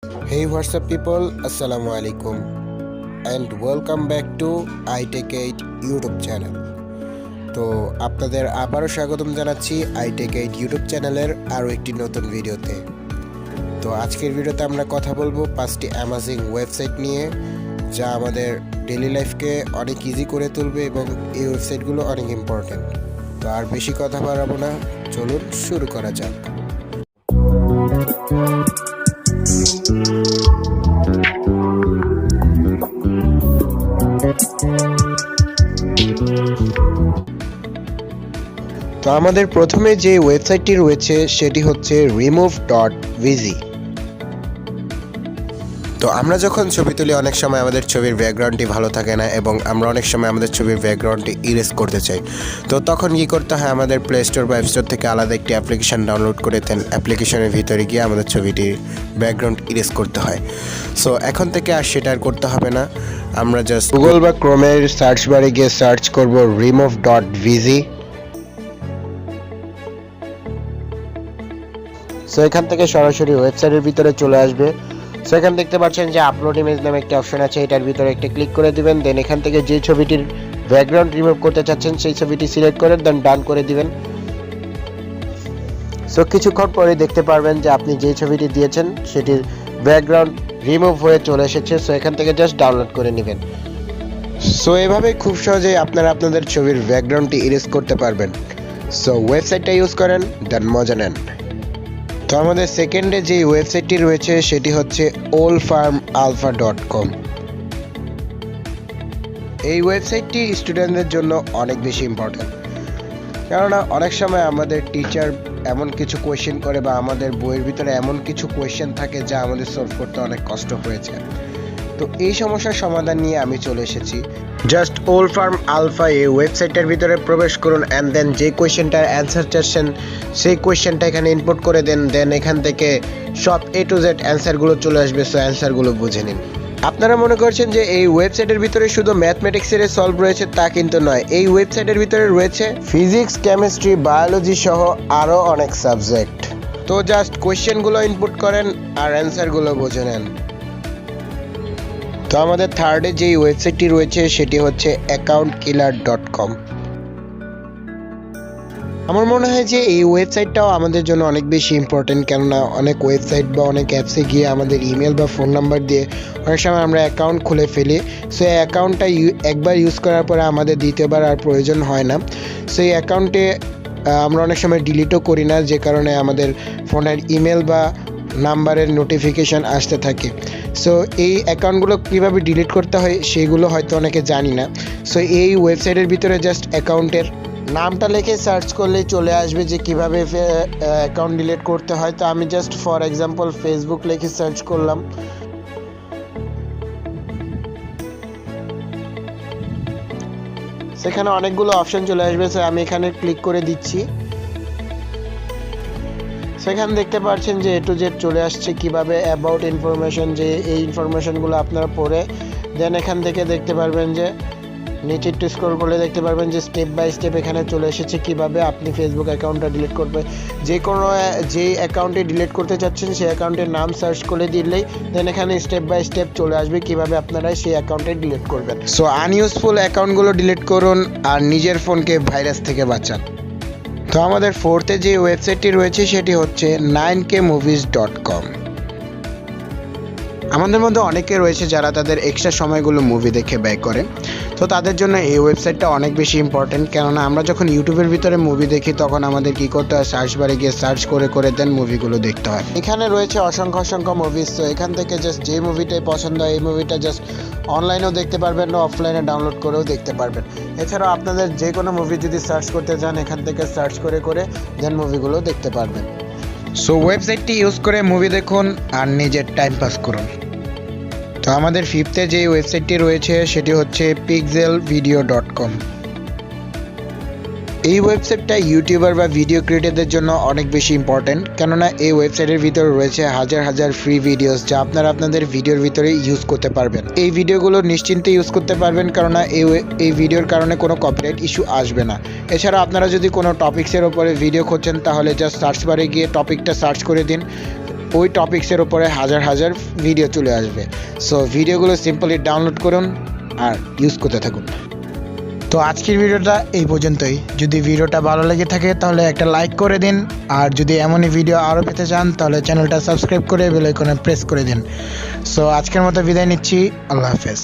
Hey, what's up, people? Assalamu alaikum, and welcome back to ITech YouTube channel. তো আপনাদের আবারও স্বাগতম জানাচ্ছি ITech ইউটিউব চ্যানেলের আরও একটি নতুন ভিডিওতে। তো আজকের ভিডিওতে আমরা কথা বলবো 5টি অ্যামাজিং ওয়েবসাইট নিয়ে, যা আমাদের ডেইলি লাইফকে অনেক ইজি করে তুলবে এবং এই ওয়েবসাইটগুলো অনেক ইম্পর্ট্যান্ট। তো আর বেশি কথা বাড়াবো না, চলুন শুরু করা যাক। তো আমাদের প্রথমে যে ওয়েবসাইটটি রয়েছে সেটি হচ্ছে Remove.Bg। তো আমরা যখন ছবি তুলি অনেক সময় আমাদের ছবির ব্যাকগ্রাউন্ডটি ভালো থাকে না এবং আমরা অনেক সময় আমাদের ছবির ব্যাকগ্রাউন্ডটি ইরেজ করতে চাই। তো তখন কী করতে হয়, আমাদের প্লে স্টোর বা অ্যাপ স্টোর থেকে আলাদা একটি অ্যাপ্লিকেশান ডাউনলোড করে দেন। অ্যাপ্লিকেশনের ভিতরে গিয়ে আমাদের ছবিটির ব্যাকগ্রাউন্ড ইরেজ করতে হয়। সো এখন থেকে আর সেটা আর করতে হবে না, আমরা জাস্ট গুগল বা ক্রোমের সার্চ বারে গিয়ে সার্চ করব Remove.Bg। সো এখান থেকে সরাসরি ওয়েবসাইটের ভিতরে চলে আসবে। সো এখানে দেখতে পাচ্ছেন যে আপলোড ইমেজ নামে একটা অপশন আছে, এটার ভিতরে একটা ক্লিক করে দিবেন। দেন এখান থেকে যে ছবিটির ব্যাকগ্রাউন্ড রিমুভ করতে চাচ্ছেন সেই ছবিটি সিলেক্ট করে দেন ডান করে দিবেন। সো কিছুক্ষণ পরে দেখতে পারবেন যে আপনি যে ছবিটি দিয়েছেন সেটির ব্যাকগ্রাউন্ড রিমুভ হয়ে চলে এসেছে। সো এখান থেকে জাস্ট ডাউনলোড করে নেবেন। সো এভাবে খুব সহজেই আপনারা আপনাদের ছবির ব্যাকগ্রাউন্ডটি ইরেজ করতে পারবেন। সো ওয়েবসাইটটা ইউজ করেন, দেন মজা নেন। তো আমাদের সেকেন্ডে যে ওয়েবসাইটটি রয়েছে সেটি হচ্ছে allfarmalpha.com। এই ওয়েবসাইটটি স্টুডেন্টদের জন্য অনেক বেশি ইম্পর্ট্যান্ট, কেননা অনেক সময় আমাদের টিচার এমন কিছু কোয়েশ্চেন করে বা আমাদের বইয়ের ভিতরে এমন কিছু কোয়েশ্চেন থাকে যা আমাদের সলভ করতে অনেক কষ্ট হয়েছে। তো এই সমস্যার সমাধান নিয়ে আমি চলে এসেছি। জাস্ট allfarmalpha এই ওয়েবসাইটের ভিতরে প্রবেশ করুন অ্যান্ড দেন যে কোয়েশ্চেনটার অ্যান্সার চাচ্ছেন সেই কোয়েশ্চেনটা এখানে ইনপুট করে দেন। দেন এখান থেকে সব A to Z অ্যান্সারগুলো চলে আসবে। সো অ্যান্সারগুলো বুঝে নিন। আপনারা মনে করছেন যে এই ওয়েবসাইটের ভিতরে শুধু ম্যাথমেটিক্সের সলভ রয়েছে, তা কিন্তু নয়। এই ওয়েবসাইটের ভিতরে রয়েছে ফিজিক্স, কেমিস্ট্রি, বায়োলজি সহ আরও অনেক সাবজেক্ট। তো জাস্ট কোয়েশ্চেনগুলো ইনপুট করেন আর অ্যান্সারগুলো বুঝে নেন। তো আমাদের থার্ডে যেই ওয়েবসাইটটি রয়েছে সেটি হচ্ছে account-killer.com। আমার মনে হয় যে এই ওয়েবসাইটটাও আমাদের জন্য অনেক বেশি ইম্পর্টেন্ট, কেননা অনেক ওয়েবসাইট বা অনেক অ্যাপসে গিয়ে আমাদের ইমেল বা ফোন নাম্বার দিয়ে অনেক সময় আমরা অ্যাকাউন্ট খুলে ফেলি। সো এই অ্যাকাউন্টটা একবার ইউজ করার পরে আমাদের দ্বিতীয়বার আর প্রয়োজন হয় না। সো এই অ্যাকাউন্টে আমরা অনেক সময় ডিলিটও করি না, যে কারণে আমাদের ফোনের ইমেল বা নাম্বারের নোটিফিকেশান আসতে থাকে। সো এই অ্যাকাউন্টগুলো কীভাবে ডিলিট করতে হয় সেগুলো হয়তো অনেকে জানি না। সো এই ওয়েবসাইটের ভিতরে জাস্ট অ্যাকাউন্টের নামটা লিখে সার্চ করলেই চলে আসবে যে কীভাবে অ্যাকাউন্ট ডিলিট করতে হয়। তো আমি জাস্ট ফর এক্সাম্পল ফেসবুক লিখে সার্চ করলাম। সেখানে অনেকগুলো অপশন চলে আসবে। সো আমি এখানে ক্লিক করে দিচ্ছি। সেখানে দেখতে পাচ্ছেন যে A to Z চলে আসছে, কিভাবে অ্যাবাউট ইনফরমেশন, যে এই ইনফরমেশনগুলো আপনারা পড়ে দেন এখান থেকে দেখতে পারবেন যে নিচে একটু স্ক্রল করলে দেখতে পারবেন যে স্টেপ বাই স্টেপ এখানে চলে এসেছে কিভাবে আপনি ফেসবুক অ্যাকাউন্টটা ডিলিট করবে। যে অ্যাকাউন্টে ডিলিট করতে চাচ্ছেন সেই অ্যাকাউন্টের নাম সার্চ করে দিলেই দেন এখানে স্টেপ বাই স্টেপ চলে আসবে কিভাবে আপনারা সেই অ্যাকাউন্টে ডিলিট করবেন। সো আনইউজফুল অ্যাকাউন্টগুলো ডিলিট করুন আর নিজের ফোনকে ভাইরাস থেকে বাঁচান। তো আমাদের ফোর্থে যে ওয়েবসাইটটি রয়েছে সেটি হচ্ছে 9kmovies.com। আমাদের মধ্যে অনেকে রয়েছে যারা তাদের এক্সট্রা সময়গুলো মুভি দেখে ব্যয় করে। তো তাদের জন্য এই ওয়েবসাইটটা অনেক বেশি ইম্পর্টেন্ট, কেননা আমরা যখন ইউটিউবের ভিতরে মুভি দেখি তখন আমাদের কী করতে হয়, সার্চ বারে গিয়ে সার্চ করে করে দেন মুভিগুলো দেখতে হয়। এখানে রয়েছে অসংখ্য মুভিজ। তো এখান থেকে জাস্ট যে মুভিটাই পছন্দ হয় এই মুভিটা জাস্ট অনলাইনেও দেখতে পারবেন বা অফলাইনে ডাউনলোড করেও দেখতে পারবেন। এছাড়াও আপনাদের যে কোনো মুভি যদি সার্চ করতে চান এখান থেকে সার্চ করে করে দেন মুভিগুলো দেখতে পারবেন। সো ওয়েবসাইটটি ইউজ করে মুভি দেখুন আর নিজের টাইম পাস করুন। তো আমাদের ফিফথে যে ওয়েবসাইটটি রয়েছে সেটি হচ্ছে pixelvideo.com। এই ওয়েবসাইটটা ইউটিউবার বা ভিডিও ক্রিয়েটরদের জন্য অনেক বেশি ইম্পর্টেন্ট, কেননা এই ওয়েবসাইটের ভিতরে রয়েছে হাজার হাজার ফ্রি ভিডিওস যা আপনারা আপনাদের ভিডিওর ভিতরে ইউজ করতে পারবেন। এই ভিডিওগুলো নিশ্চিন্তে ইউজ করতে পারবেন, কেননা এই ভিডিওর কারণে কোনো কপিরাইট ইস্যু আসবে না। এছাড়া আপনারা যদি কোনো টপিক্সের ওপরে ভিডিও খুঁজছেন তাহলে জাস্ট সার্চ বারে গিয়ে টপিকটা সার্চ করে দিন। ওই টপিক্সের উপরে হাজার হাজার ভিডিও চলে আসবে। সো ভিডিওগুলো সিম্পলি ডাউনলোড করুন আর ইউজ করতে থাকুন। তো আজকের ভিডিওটা এই পর্যন্তই। যদি ভিডিওটা ভালো লেগে থাকে তাহলে একটা লাইক করে দিন, আর যদি এমনই ভিডিও আরও পেতে চান তাহলে চ্যানেলটা সাবস্ক্রাইব করে বেল আইকনে প্রেস করে দিন। সো আজকের মতো বিদায় নিচ্ছি, আল্লাহ হাফেজ।